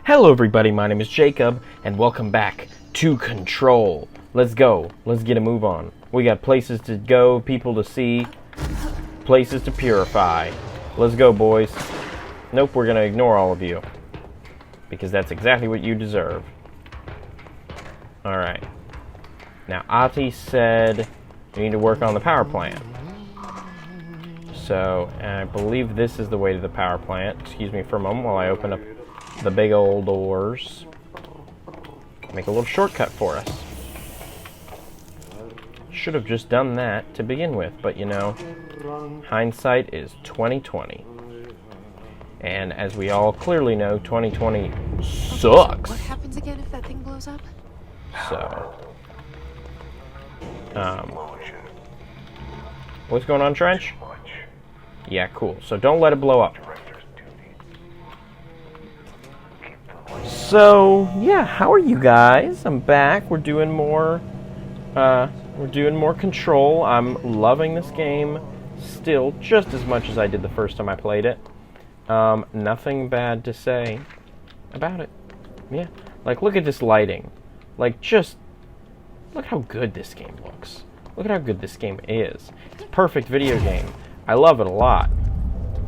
Hello everybody, my name is Jacob, and welcome back to Control. Let's go. Let's get a move on. We got places to go, people to see, places to purify. Let's go, boys. Nope, we're gonna ignore all of you. Because that's exactly what you deserve. Alright. Now, Ati said we need to work on the power plant. So, and I believe this is the way to the power plant. Excuse me for a moment while I open up the big old doors. Make a little shortcut for us. Should have just done that to begin with, but you know, hindsight is 20/20. And as we all clearly know, 2020 sucks. What happens again if that thing blows up? So, what's going on, Trench? Yeah, cool. So don't let it blow up. So, yeah, how are you guys? I'm back. We're doing more Control. I'm loving this game still just as much as I did the first time I played it. Nothing bad to say about it. Yeah. Like, look at this lighting. Like, just look how good this game looks. Look at how good this game is. It's a perfect video game. I love it a lot.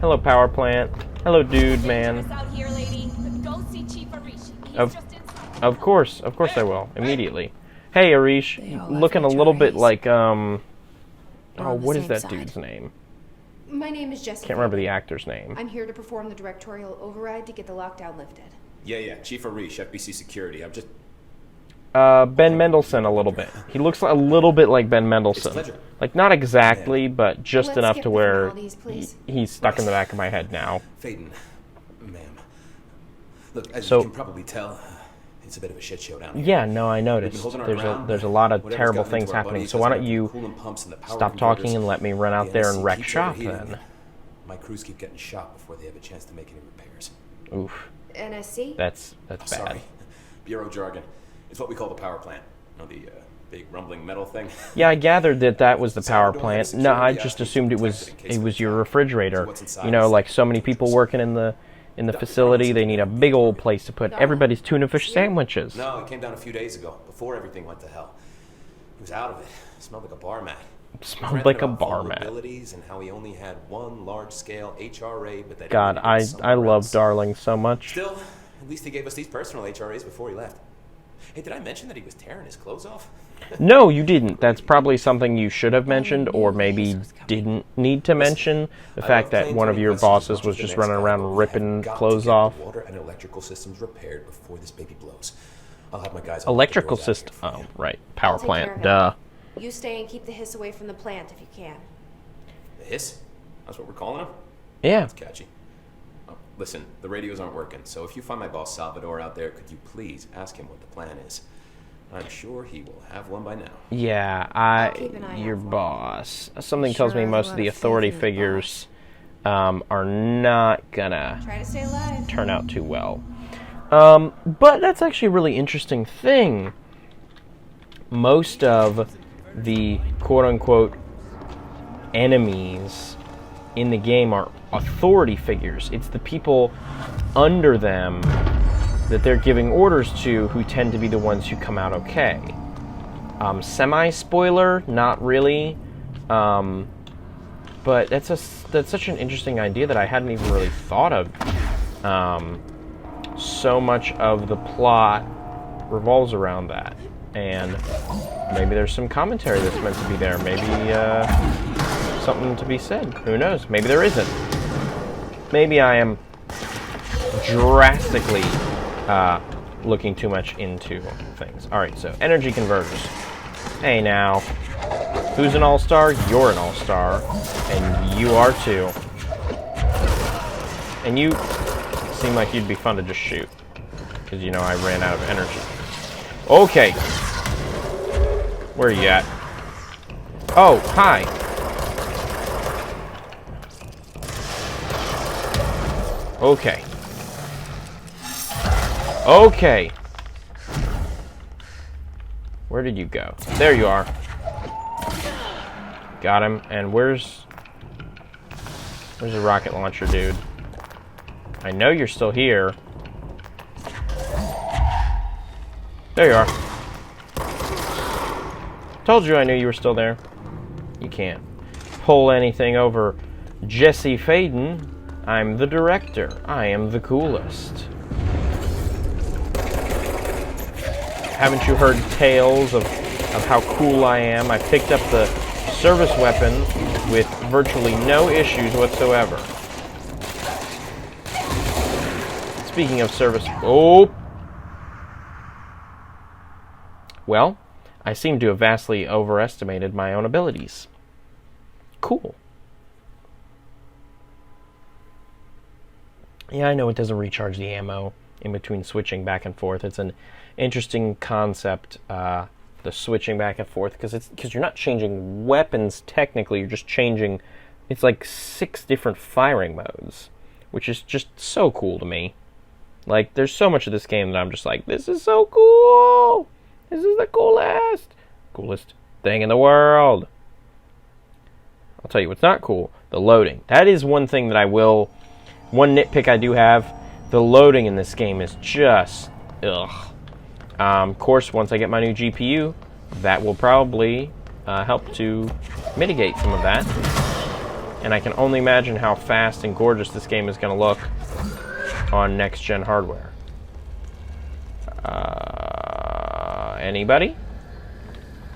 Hello, power plant. Hello, dude, man. Of course I will. Immediately. Hey, Arish. Looking a little bit like, oh, what is that dude's name? My name is Jessica. Can't remember the actor's name. I'm here to perform the directorial override to get the lockdown lifted. Yeah, Chief Arish, FBC Security. I'm just... Ben Mendelsohn a little bit. He looks a little bit like Ben Mendelsohn. Like, not exactly, but just enough to where he's stuck in the back of my head now. Faden, ma'am. Look, as you can probably tell, it's a bit of a shit show down here. Yeah, no, I noticed. There's a lot of terrible things happening. So why don't you stop talking and let me run out there and wreck shop then? My crews keep getting shot before they have a chance to make any repairs. Oof. NSC? That's bad. Sorry. Bureau jargon. It's what we call the power plant. You know, the big rumbling metal thing. Yeah, I gathered that was the power plant. No, I just assumed it was your refrigerator. You know, like so many people working in the facility, they need a big old place to put everybody's tuna fish sandwiches. No, it came down a few days ago, before everything went to hell. He was out of it. It smelled like a bar mat. It smelled like a bar mat. And how he only had one large-scale HRA, but that God, I love Darling so much. Still, at least he gave us these personal HRAs before he left. Hey, did I mention that he was tearing his clothes off? No, you didn't. That's probably something you should have mentioned, or maybe didn't need to mention. The fact that one of your bosses was just running around ripping clothes off. Water and electrical systems repaired before this baby blows. I'll have my guys. Electrical system. Oh, right. Power plant. Duh. You stay and keep the hiss away from the plant if you can. The hiss? That's what we're calling him? Yeah. That's catchy. Oh, listen, the radios aren't working, so if you find my boss Salvador out there, could you please ask him what the plan is? I'm sure he will have one by now. Yeah, your boss. Something tells me most of the authority figures are not gonna turn out too well. But that's actually a really interesting thing. Most of the quote-unquote enemies in the game are authority figures. It's the people under them that they're giving orders to who tend to be the ones who come out okay. Semi-spoiler, not really. But that's such an interesting idea that I hadn't even really thought of. So much of the plot revolves around that. And maybe there's some commentary that's meant to be there. Maybe something to be said. Who knows? Maybe there isn't. Maybe I am drastically looking too much into things. Alright, so energy converters. Hey now. Who's an all-star? You're an all-star. And you are too. And you seem like you'd be fun to just shoot. Because, you know, I ran out of energy. Okay. Where are you at? Oh, hi. Okay. Okay. Where did you go? There you are. Got him. And where's the rocket launcher, dude? I know you're still here. There you are. Told you I knew you were still there. You can't pull anything over Jesse Faden. I'm the director. I am the coolest. Haven't you heard tales of how cool I am? I picked up the service weapon with virtually no issues whatsoever. Speaking of service... Oh! Well, I seem to have vastly overestimated my own abilities. Cool. Yeah, I know it doesn't recharge the ammo in between switching back and forth. It's an interesting concept, the switching back and forth, because you're not changing weapons technically, you're just changing... It's like 6 different firing modes, which is just so cool to me. Like, there's so much of this game that I'm just like, this is so cool! This is the coolest thing in the world. I'll tell you what's not cool, the loading. That is one thing that one nitpick I do have. The loading in this game is just, ugh. Of course, once I get my new GPU, that will probably help to mitigate some of that. And I can only imagine how fast and gorgeous this game is going to look on next-gen hardware. Anybody?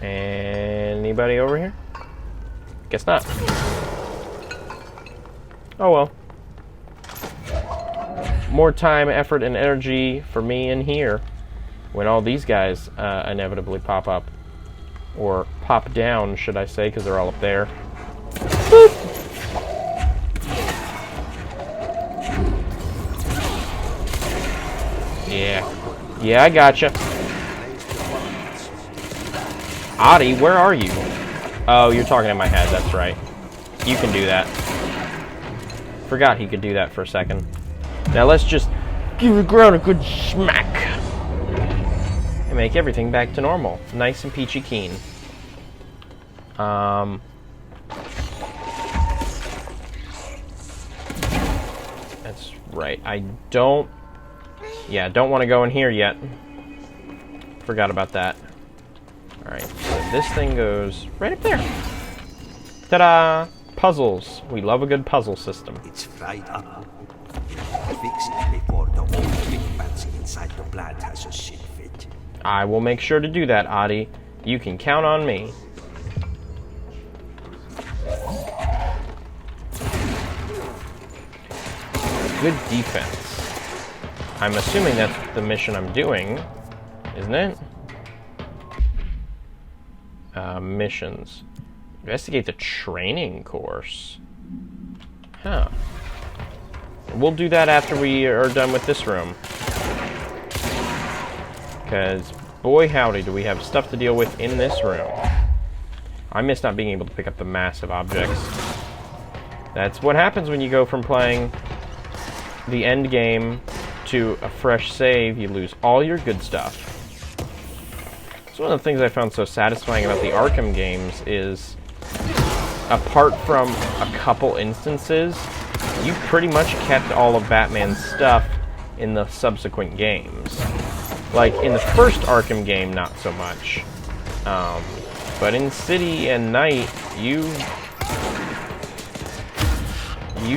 Anybody over here? Guess not. Oh well. More time, effort, and energy for me in here when all these guys inevitably pop up. Or pop down, should I say, because they're all up there. Boop. Yeah. Yeah, I gotcha. Adi, where are you? Oh, you're talking in my head, that's right. You can do that. Forgot he could do that for a second. Now let's just give the ground a good smack. And make everything back to normal. Nice and peachy keen. That's right. I don't want to go in here yet. Forgot about that. Alright, so this thing goes right up there. Ta-da! Puzzles. We love a good puzzle system. It's fried up. Fix it before the old big bats inside the plant has a shit fit. I will make sure to do that, Adi. You can count on me. Good defense. I'm assuming that's the mission I'm doing, isn't it? Missions. Investigate the training course. Huh. We'll do that after we are done with this room. Because, boy howdy, do we have stuff to deal with in this room. I miss not being able to pick up the massive objects. That's what happens when you go from playing the end game to a fresh save. You lose all your good stuff. So one of the things I found so satisfying about the Arkham games is, apart from a couple instances, you pretty much kept all of Batman's stuff in the subsequent games. Like, in the first Arkham game, not so much. But in City and Night, you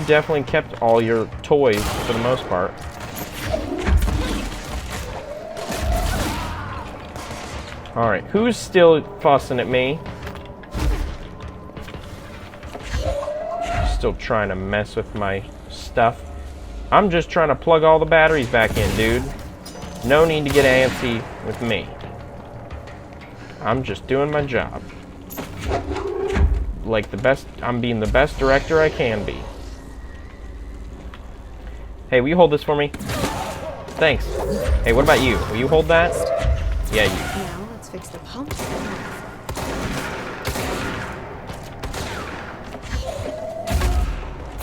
definitely kept all your toys for the most part. Alright, who's still fussing at me? Still trying to mess with my stuff. I'm just trying to plug all the batteries back in, dude. No need to get antsy with me. I'm just doing my job. Like I'm being the best director I can be. Hey, will you hold this for me? Thanks. Hey, what about you? Will you hold that? Yeah, you. Now let's fix the pumps.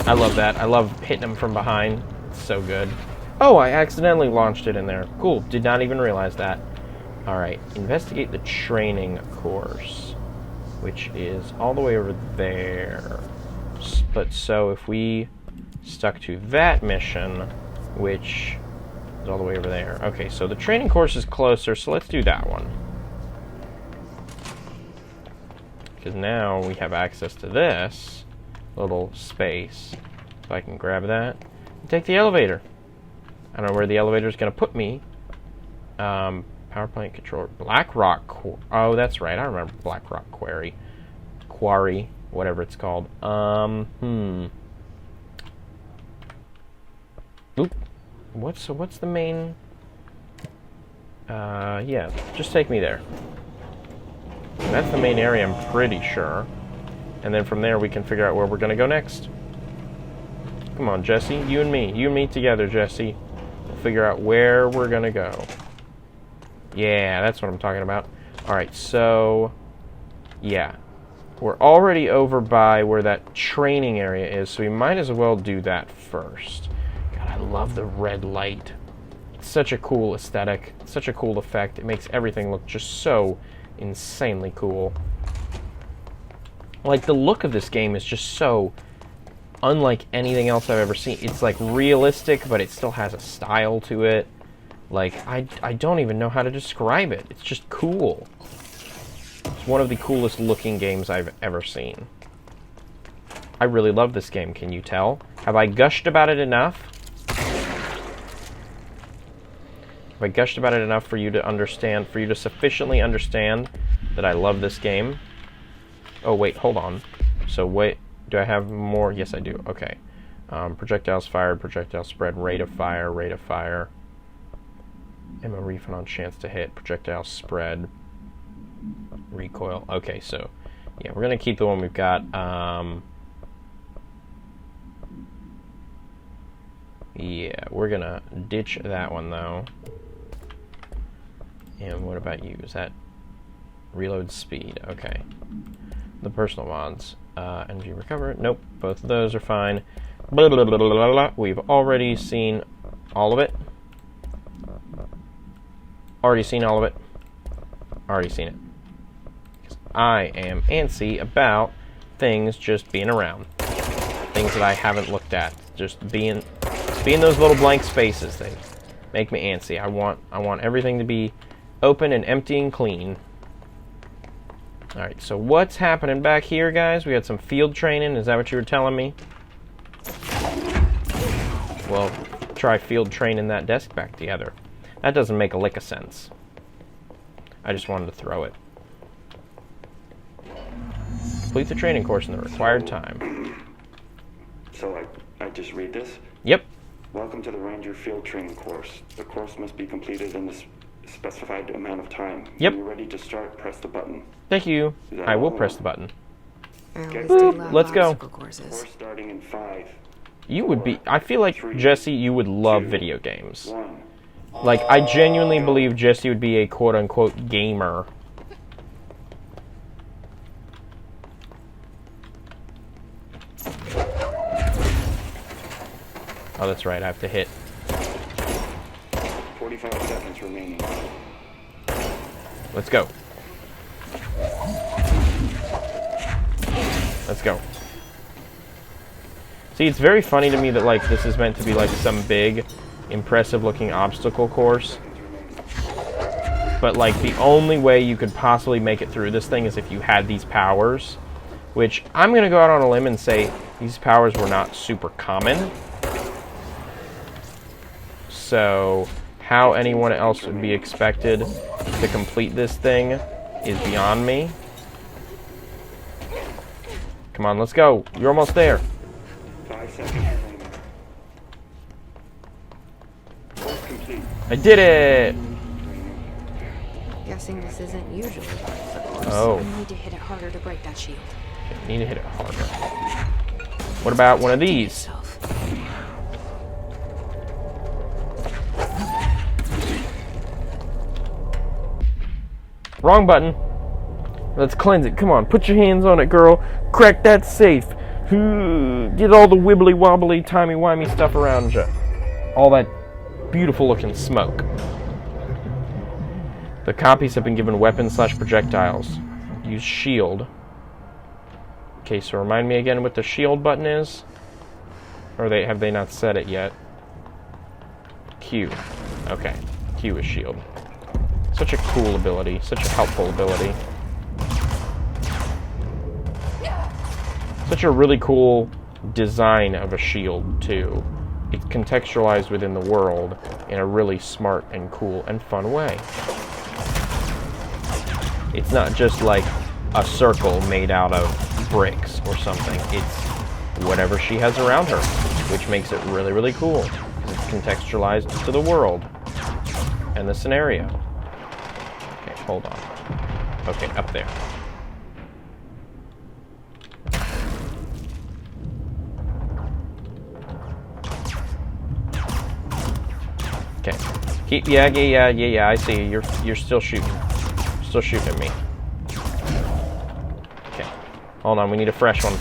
I love that. I love hitting them from behind. It's so good. Oh, I accidentally launched it in there. Cool. Did not even realize that. Alright. Investigate the training course, which is all the way over there. But so if we stuck to that mission, which It's all the way over there. Okay, so the training course is closer, so let's do that one. Because now we have access to this little space. So I can grab that and take the elevator. I don't know where the elevator is going to put me. Power plant controller. Blackrock. Oh, that's right. I remember Blackrock Quarry. Quarry. Whatever it's called. Oop. What's the main... yeah. Just take me there. That's the main area, I'm pretty sure. And then from there, we can figure out where we're going to go next. Come on, Jesse. You and me. You and me together, Jesse. We'll figure out where we're going to go. Yeah, that's what I'm talking about. Alright, so... yeah. We're already over by where that training area is, so we might as well do that first. God, I love the red light. It's such a cool aesthetic. It's such a cool effect. It makes everything look just so insanely cool. Like, the look of this game is just so unlike anything else I've ever seen. It's, like, realistic, but it still has a style to it. Like, I don't even know how to describe it. It's just cool. It's one of the coolest looking games I've ever seen. I really love this game, can you tell? Have I gushed about it enough? Have I gushed about it enough for you to understand, for you to sufficiently understand that I love this game? Oh, wait, hold on. So, wait, do I have more? Yes, I do. Okay. Projectiles fired, projectile spread, rate of fire, ammo refund on chance to hit, projectile spread, recoil. Okay, so, yeah, we're going to keep the one we've got. Yeah, we're going to ditch that one, though. And what about you? Is that reload speed? Okay. The personal mods. Energy recover. Nope, both of those are fine. Blah, blah, blah, blah, blah, blah. We've already seen all of it. Already seen all of it. Already seen it. 'Cause I am antsy about things just being around. Things that I haven't looked at. Just being those little blank spaces. They make me antsy. I want everything to be open and empty and clean. Alright, so what's happening back here, guys? We had some field training. Is that what you were telling me? Well, try field training that desk back together. That doesn't make a lick of sense. I just wanted to throw it. Complete the training course in the required time. So I just read this? Yep. Welcome to the Ranger Field Training course. The course must be completed in the specified amount of time. Yep. When you're ready to start, press the button. Thank you. Is that I will all? press the button. Boop. Let's go. Course starting in 5. You would be... I feel like, Jesse, you would love video games. 1. Like, I genuinely believe Jesse would be a quote-unquote gamer. Oh, that's right. I have to hit. 45 seconds remaining. Let's go. Let's go. See, it's very funny to me that, like, this is meant to be, like, some big, impressive-looking obstacle course. But, like, the only way you could possibly make it through this thing is if you had these powers. Which, I'm going to go out on a limb and say these powers were not super common. So, how anyone else would be expected to complete this thing is beyond me. Come on, let's go. You're almost there. 5 seconds remaining. Course complete. I did it! Guessing this isn't usually part of the course. Oh. I need to hit it harder to break that shield. Need to hit it harder. What about one of these? Yourself. Wrong button. Let's cleanse it. Come on, put your hands on it, girl. Crack that safe. Get all the wibbly wobbly, timey wimey stuff around you. All that beautiful looking smoke. The copies have been given weapons / projectiles. Use shield. Okay, so remind me again what the shield button is. Or have they not said it yet? Q. Okay. Q is shield. Such a cool ability. Such a helpful ability. Such a really cool design of a shield, too. It's contextualized within the world in a really smart and cool and fun way. It's not just like a circle made out of bricks or something. It's whatever she has around her, which makes it really, really cool. It's contextualized to the world and the scenario. Okay, hold on. Okay, up there. Okay. Keep, yeah, I see you. You're still shooting. Still shooting at me. Okay. Hold on, we need a fresh one.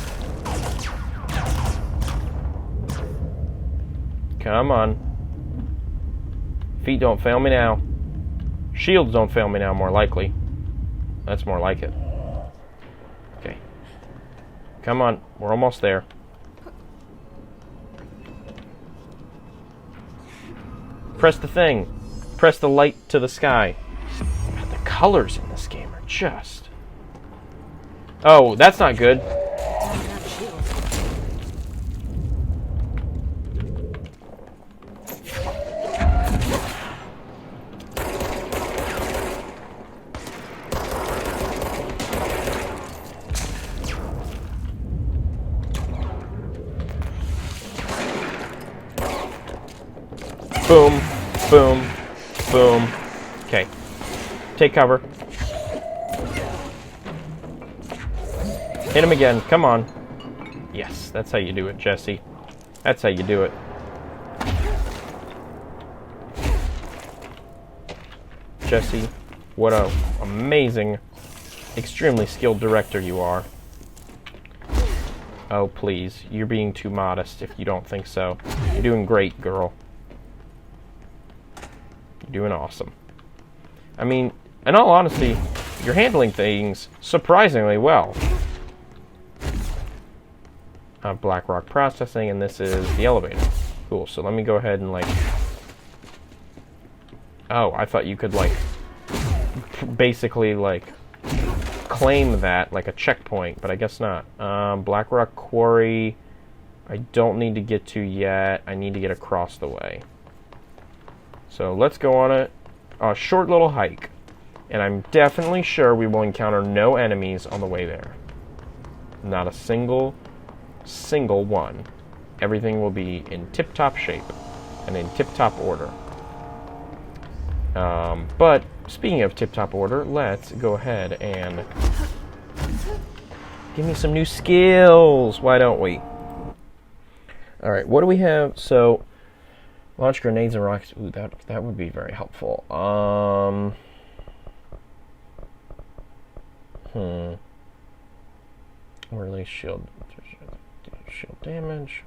Come on. Feet don't fail me now. Shields don't fail me now, more likely. That's more like it. Okay. Come on, we're almost there. Press the thing. Press the light to the sky. God, the colors in this game are just... Oh, that's not good. Boom, boom, boom. Okay. Take cover. Hit him again. Come on. Yes, that's how you do it, Jesse. That's how you do it. Jesse, what a amazing, extremely skilled director you are. Oh, please. You're being too modest if you don't think so. You're doing great, girl. You're doing awesome. I mean, in all honesty, you're handling things surprisingly well. Black rock processing, and this is the elevator. Cool, so let me go ahead and, like... Oh, I thought you could, like, basically, like, claim that, like a checkpoint, but I guess not. Black rock quarry, I don't need to get to yet. I need to get across the way. So let's go on a short little hike. And I'm definitely sure we will encounter no enemies on the way there. Not a single one. Everything will be in tip-top shape and in tip-top order. But speaking of tip-top order, let's go ahead and give me some new skills. Why don't we? All right, what do we have? So, launch grenades and rockets. Ooh, that would be very helpful. Release shield damage.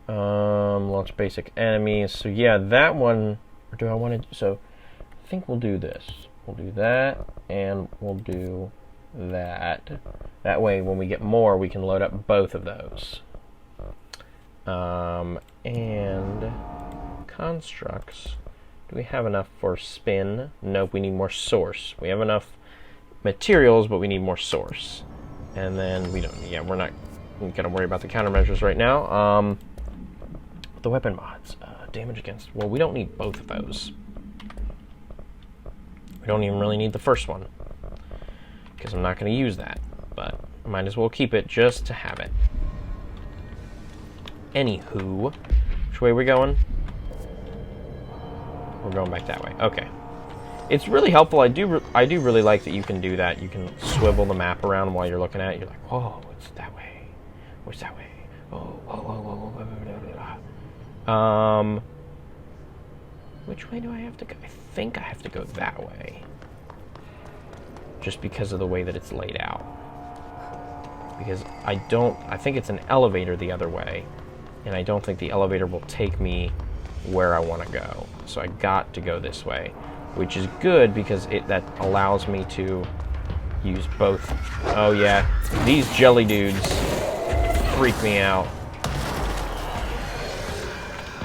Launch basic enemies. So yeah, that one. Or do I want to? So I think we'll do this. We'll do that, and we'll do that. That way, when we get more, we can load up both of those. And constructs. Do we have enough for spin? Nope, we need more source. We have enough materials, but we need more source. And then we don't. Yeah, we're not gonna worry about the countermeasures right now. The weapon mods, damage against. Well, we don't need both of those. We don't even really need the first one because I'm not going to use that. But I might as well keep it just to have it. Anywho, which way are we going? We're going back that way. Okay. It's really helpful. I do really like that you can do that. You can swivel the map around while you're looking at it. You're like, whoa, it's that way. What's that way? Oh, which way do I have to go? I think I have to go that way. Just because of the way that it's laid out. Because I think it's an elevator the other way. And I don't think the elevator will take me where I want to go. So I got to go this way. Which is good because that allows me to use both. Oh yeah, these jelly dudes freak me out.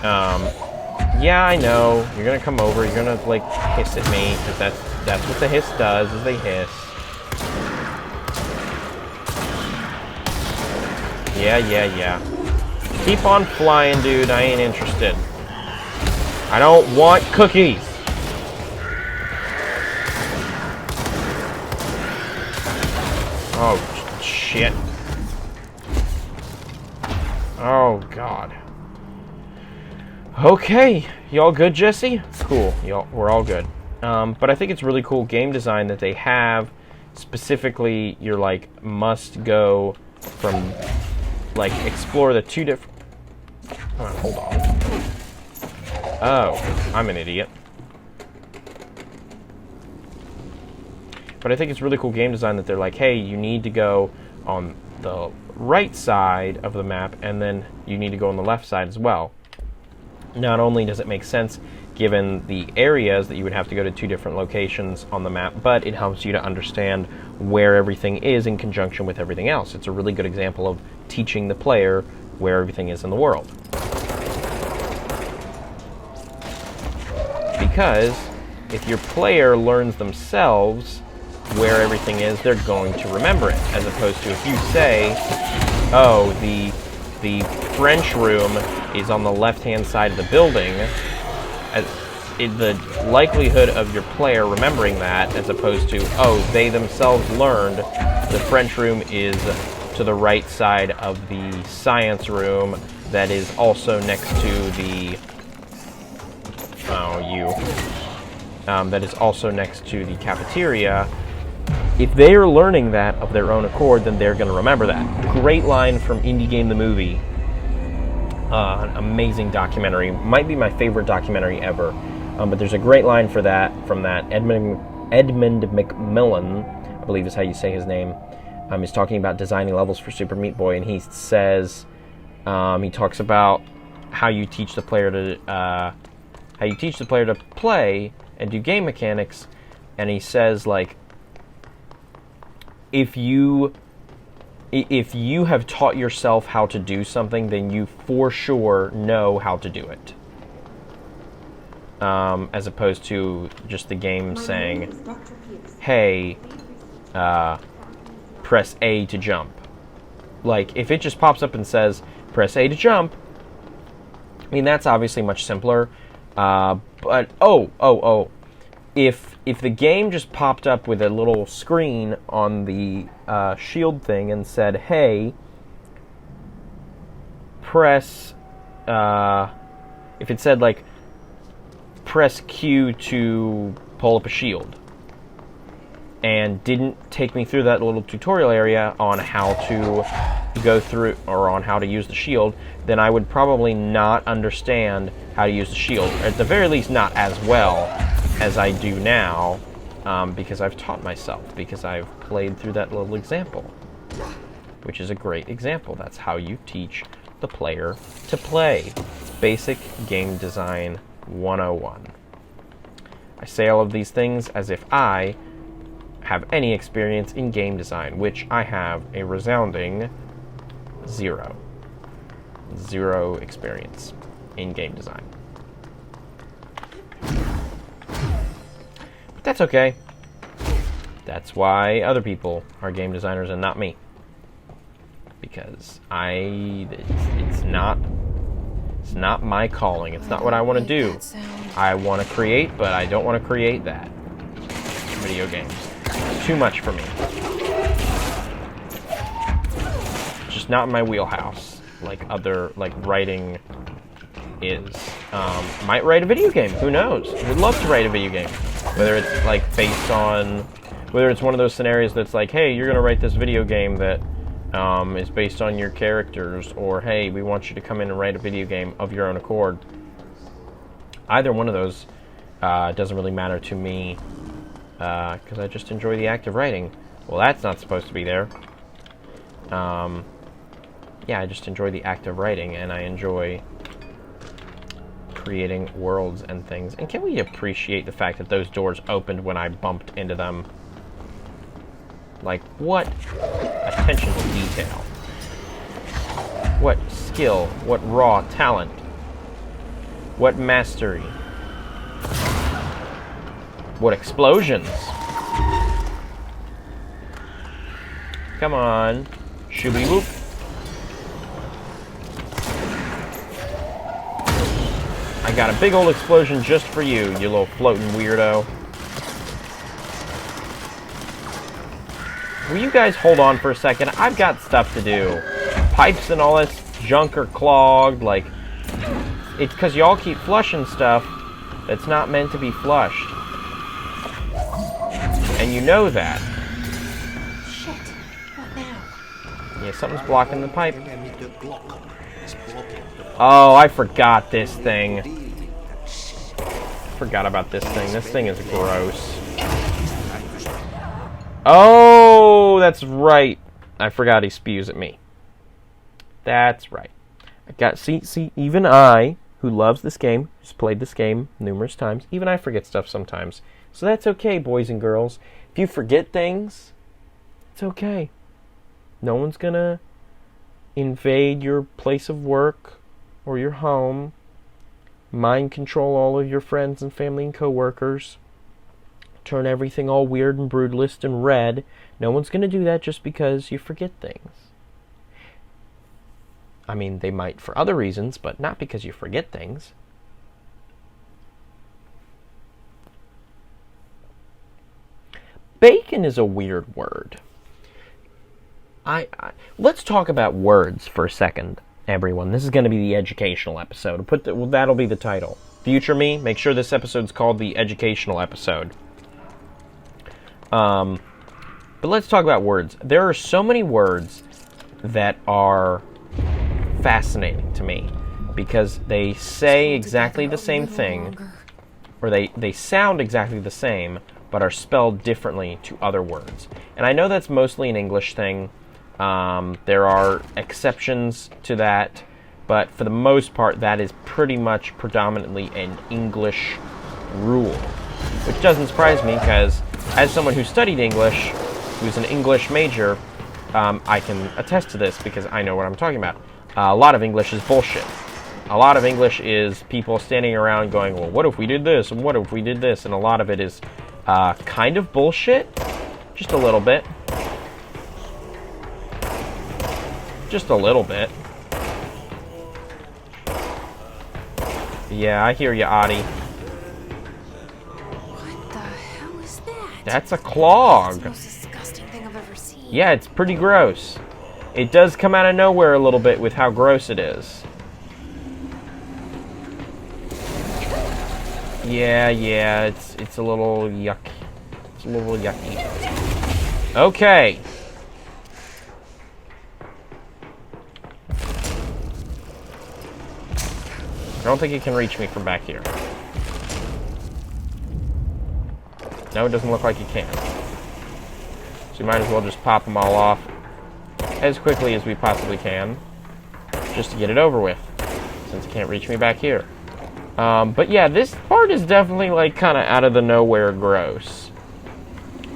Yeah, I know. You're gonna come over. You're gonna, like, hiss at me, because that's what the hiss does, is they hiss. Yeah. Keep on flying, dude. I ain't interested. I don't want cookies. Oh, shit. Oh, God. Okay. Y'all good, Jesse? Cool. We're all good. But I think it's really cool game design that they have. Specifically, you're like, must go from, like, explore the two different... Hold on. Oh, I'm an idiot. But I think it's really cool game design that they're like, hey, you need to go on the right side of the map, and then you need to go on the left side as well. Not only does it make sense given the areas that you would have to go to two different locations on the map, but it helps you to understand where everything is in conjunction with everything else. It's a really good example of teaching the player where everything is in the world. Because if your player learns themselves where everything is, they're going to remember it, as opposed to if you say, oh, the French room is on the left-hand side of the building, the likelihood of your player remembering that, as opposed to, oh, they themselves learned the French room is to the right side of the science room that is also next to the... that is also next to the cafeteria. If they are learning that of their own accord, then they're going to remember that. Great line from Indie Game the Movie. An amazing documentary. Might be my favorite documentary ever. But there's a great line from that. Edmund McMillan, I believe is how you say his name. He's talking about designing levels for Super Meat Boy, and he says, he talks about how you teach the player to play and do game mechanics, and he says, like, if you have taught yourself how to do something, then you for sure know how to do it. As opposed to just the game saying, hey, press A to jump. Like, if it just pops up and says, press A to jump, I mean, that's obviously much simpler. But, if the game just popped up with a little screen on the shield thing and said, hey, press, if it said, like, press Q to pull up a shield, and didn't take me through that little tutorial area on how to go through, or on how to use the shield, then I would probably not understand how to use the shield, or at the very least not as well as I do now, because I've taught myself, because I've played through that little example, which is a great example. That's how you teach the player to play. Basic Game Design 101. I say all of these things as if I have any experience in game design, which I have a resounding 0. 0 experience in game design. But that's okay. That's why other people are game designers and not me. Because it's not my calling. It's not what I want to do. I want to create, but I don't want to create that. Video games. Too much for me. Just not in my wheelhouse. Like writing is. Might write a video game. Who knows? Would love to write a video game. Whether it's like based on, whether it's one of those scenarios that's like, hey, you're gonna write this video game that is based on your characters, or hey, we want you to come in and write a video game of your own accord. Either one of those doesn't really matter to me, because I just enjoy the act of writing. Well, that's not supposed to be there. Yeah, I just enjoy the act of writing, and I enjoy creating worlds and things. And can we appreciate the fact that those doors opened when I bumped into them? Like, what attention to detail. What skill, what raw talent. What mastery? What explosions? Come on. Shooby whoop. I got a big old explosion just for you, you little floating weirdo. Will you guys hold on for a second? I've got stuff to do. Pipes and all this junk are clogged. Like, it's because y'all keep flushing stuff that's not meant to be flushed. And you know that. Shit. What now? Yeah, something's blocking the pipe. Oh, I forgot this thing. Forgot about this thing. This thing is gross. Oh, that's right. I forgot he spews at me. That's right. See, even I, who loves this game, who's played this game numerous times, even I forget stuff sometimes. So that's okay, boys and girls. If you forget things, it's okay. No one's gonna invade your place of work or your home, mind control all of your friends and family and coworkers, turn everything all weird and brutalist and red. No one's gonna do that just because you forget things. I mean, they might for other reasons, but not because you forget things. Bacon is a weird word. Let's talk about words for a second, everyone. This is going to be the educational episode. That'll be the title. Future me, make sure this episode's called the educational episode. But let's talk about words. There are so many words that are fascinating to me because they say exactly the same thing, or they sound exactly the same, but are spelled differently to other words. And I know that's mostly an English thing. There are exceptions to that, but for the most part, that is pretty much predominantly an English rule, which doesn't surprise me because as someone who studied English, who's an English major, I can attest to this because I know what I'm talking about. A lot of English is bullshit. A lot of English is people standing around going, well, what if we did this, and what if we did this? And a lot of it is kind of bullshit, just a little bit. Just a little bit. Yeah, I hear you, Adi. What the hell is that? That's a clog. That's the most disgusting thing I've ever seen. Yeah, it's pretty gross. It does come out of nowhere a little bit with how gross it is. Yeah, it's a little yuck. It's a little yucky. Okay. I don't think it can reach me from back here. No, it doesn't look like it can. So we might as well just pop them all off as quickly as we possibly can, just to get it over with, since it can't reach me back here. But yeah, this part is definitely like kind of out of the nowhere gross.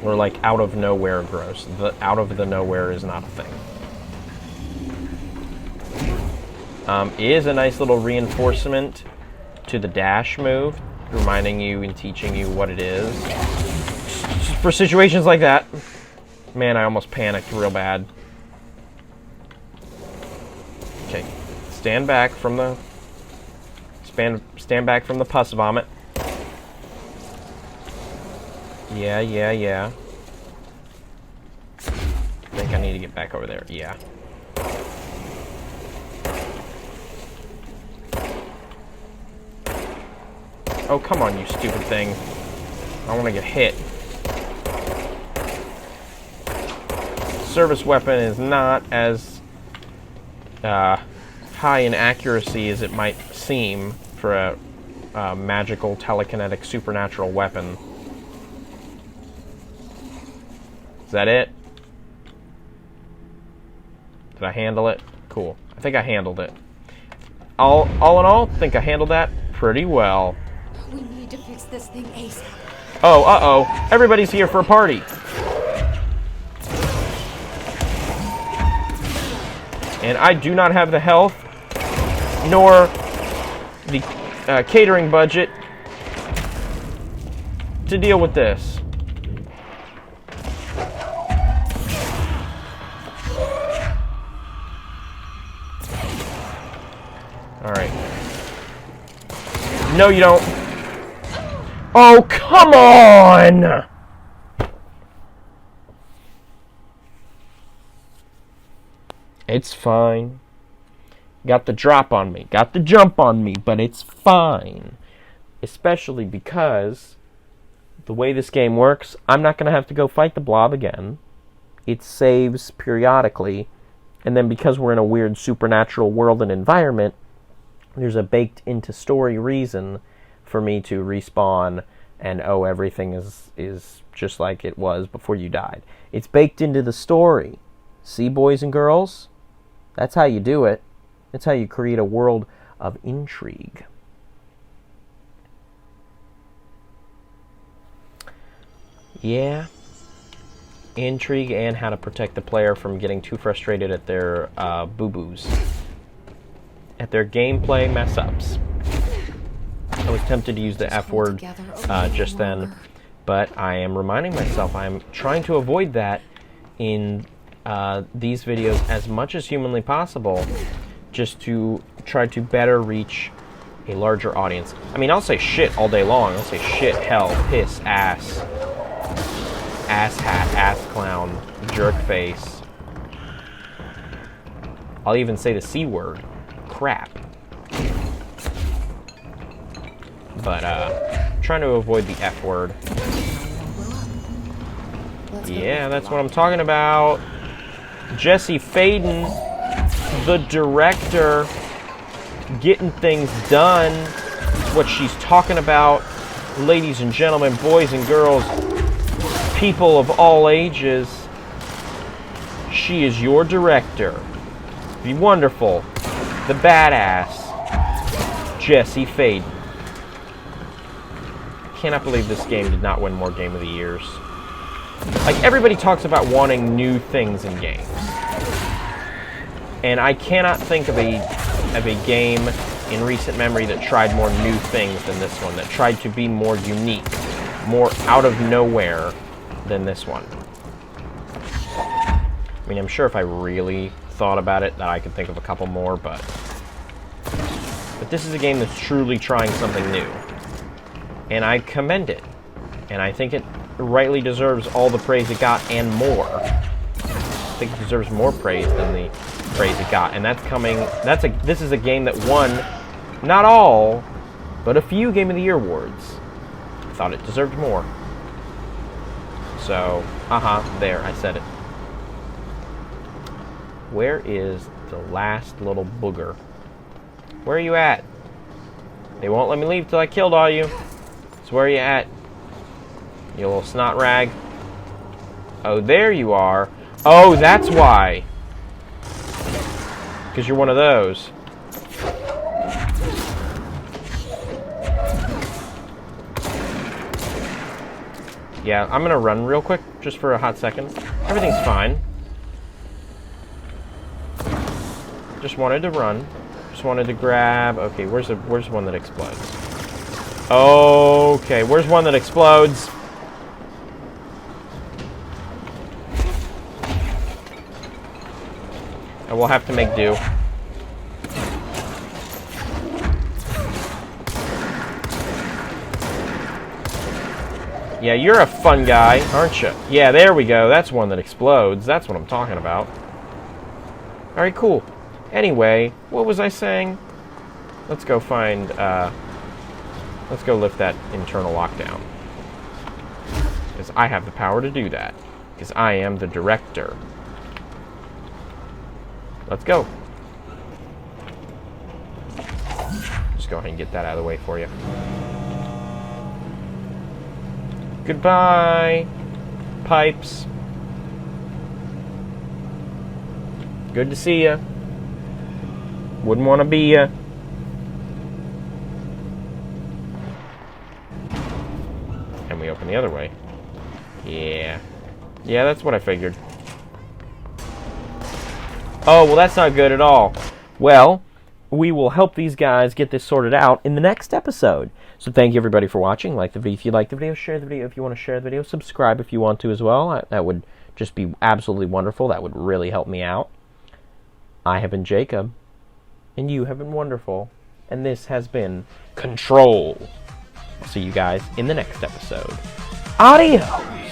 Or like out of nowhere gross. The out of the nowhere is not a thing. Is a nice little reinforcement to the dash move, reminding you and teaching you what it is. For situations like that. Man, I almost panicked real bad. Okay, stand back from the pus vomit. Yeah. I think I need to get back over there. Yeah. Oh, come on, you stupid thing. I want to get hit. Service weapon is not as high in accuracy as it might seem for a magical, telekinetic, supernatural weapon. Is that it? Did I handle it? Cool. I think I handled it. All in all, I think I handled that pretty well. We need to fix this thing ASAP. Oh, uh-oh. Everybody's here for a party. And I do not have the health, nor the catering budget to deal with this. Alright. No, you don't. Oh, come on! It's fine. Got the drop on me. Got the jump on me, but it's fine. Especially because the way this game works, I'm not going to have to go fight the blob again. It saves periodically. And then because we're in a weird supernatural world and environment, there's a baked into story reason for me to respawn and everything is just like it was before you died. It's baked into the story. See, boys and girls? That's how you do it. That's how you create a world of intrigue. Yeah. Intrigue and how to protect the player from getting too frustrated at their boo-boos. At their gameplay mess-ups. I was tempted to use the F word just then, but I am reminding myself I'm trying to avoid that in these videos as much as humanly possible, just to try to better reach a larger audience. I mean, I'll say shit all day long. I'll say shit, hell, piss, ass, ass hat, ass clown, jerk face. I'll even say the C word, crap. But trying to avoid the F word. Yeah, that's what I'm talking about. Jesse Faden, the director, getting things done. That's what she's talking about. Ladies and gentlemen, boys and girls, people of all ages, she is your director. The wonderful, the badass, Jesse Faden. I cannot believe this game did not win more Game of the Years. Like, everybody talks about wanting new things in games. And I cannot think of a game in recent memory that tried more new things than this one, that tried to be more unique, more out of nowhere than this one. I mean, I'm sure if I really thought about it that I could think of a couple more, but this is a game that's truly trying something new. And I commend it. And I think it rightly deserves all the praise it got and more. I think it deserves more praise than the praise it got. And that's coming, this is a game that won, not all, but a few Game of the Year awards. I thought it deserved more. So, there, I said it. Where is the last little booger? Where are you at? They won't let me leave till I killed all you. So where are you at? You little snot rag. Oh, there you are. Oh, that's why. Because you're one of those. Yeah, I'm gonna run real quick, just for a hot second. Everything's fine. Just wanted to run. Just wanted to grab... Okay, where's one that explodes? Okay, where's one that explodes? And we'll have to make do. Yeah, you're a fun guy, aren't you? Yeah, there we go. That's one that explodes. That's what I'm talking about. Alright, cool. Anyway, what was I saying? Let's go find, let's go lift that internal lockdown. Because I have the power to do that. Because I am the director. Let's go. Just go ahead and get that out of the way for you. Goodbye, pipes. Good to see ya. Wouldn't want to be ya. And we open the other way. Yeah. Yeah, that's what I figured. Oh, well, that's not good at all. Well, we will help these guys get this sorted out in the next episode. So thank you everybody for watching. Like the video if you like the video, share the video if you want to share the video, subscribe if you want to as well. That would just be absolutely wonderful. That would really help me out. I have been Jacob, and you have been wonderful, and this has been Control. I'll see you guys in the next episode. Audio!